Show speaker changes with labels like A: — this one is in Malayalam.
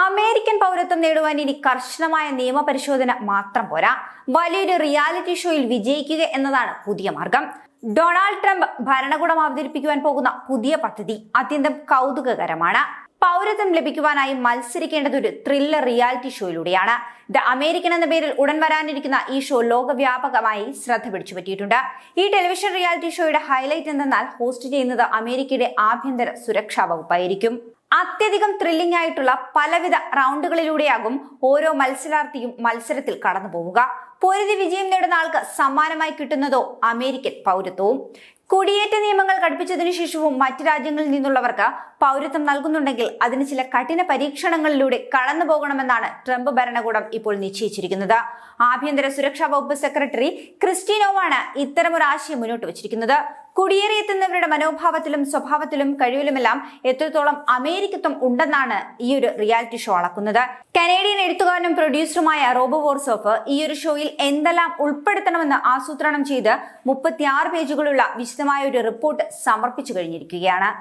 A: അമേരിക്കൻ പൗരത്വം നേടുവാൻ ഇനി കർശനമായ നിയമപരിശോധന മാത്രം പോരാ, വലിയൊരു റിയാലിറ്റി ഷോയിൽ വിജയിക്കുക എന്നതാണ് പുതിയ മാർഗം. ഡൊണാൾഡ് ട്രംപ് ഭരണകൂടം അവതരിപ്പിക്കുവാൻ പോകുന്ന പുതിയ പദ്ധതി അത്യന്തം കൗതുകകരമാണ്. പൗരത്വം ലഭിക്കുവാനായി മത്സരിക്കേണ്ടത് ഒരു ത്രില്ലർ റിയാലിറ്റി ഷോയിലൂടെയാണ്. ദ അമേരിക്കൻ എന്ന പേരിൽ ഉടൻ വരാനിരിക്കുന്ന ഈ ഷോ ലോകവ്യാപകമായി ശ്രദ്ധ പിടിച്ചുപറ്റിയിട്ടുണ്ട്. ഈ ടെലിവിഷൻ റിയാലിറ്റി ഷോയുടെ ഹൈലൈറ്റ് എന്തെന്നാൽ ഹോസ്റ്റ് ചെയ്യുന്നത് അമേരിക്കയുടെ ആഭ്യന്തര സുരക്ഷാ വകുപ്പായിരിക്കും. അത്യധികം ത്രില്ലിംഗ് ആയിട്ടുള്ള പലവിധ റൗണ്ടുകളിലൂടെയാകും ഓരോ മത്സരാർത്ഥിയും മത്സരത്തിൽ കടന്നു പോവുക. പൊരുതി വിജയം നേടുന്ന ആൾക്ക് സമ്മാനമായി കിട്ടുന്നതോ അമേരിക്കൻ പൗരത്വവും. കുടിയേറ്റ നിയമങ്ങൾ കടുപ്പിച്ചതിനു ശേഷവും മറ്റു രാജ്യങ്ങളിൽ നിന്നുള്ളവർക്ക് പൗരത്വം നൽകുന്നുണ്ടെങ്കിൽ അതിന് ചില കഠിന പരീക്ഷണങ്ങളിലൂടെ കടന്നു പോകണമെന്നാണ് ട്രംപ് ഭരണകൂടം ഇപ്പോൾ നിശ്ചയിച്ചിരിക്കുന്നത്. ആഭ്യന്തര സുരക്ഷാ വകുപ്പ് സെക്രട്ടറി ക്രിസ്റ്റി നോവാണ് ഇത്തരമൊരു ആശയം മുന്നോട്ട് വച്ചിരിക്കുന്നത്. കുടിയേറിയെത്തുന്നവരുടെ മനോഭാവത്തിലും സ്വഭാവത്തിലും കഴിവിലുമെല്ലാം എത്രത്തോളം അമേരിക്കത്വം ഉണ്ടെന്നാണ് ഈ ഒരു റിയാലിറ്റി ഷോ അളക്കുന്നത്. കനേഡിയൻ എഴുത്തുകാരനും പ്രൊഡ്യൂസറുമായ റോബോ വോർസോഫ് ഈ ഒരു ഷോയിൽ എന്തെല്ലാം ഉൾപ്പെടുത്തണമെന്ന് ആസൂത്രണം ചെയ്ത് 36 പേജുകളുള്ള വിശദമായ ഒരു റിപ്പോർട്ട് സമർപ്പിച്ചു കഴിഞ്ഞിരിക്കുകയാണ്.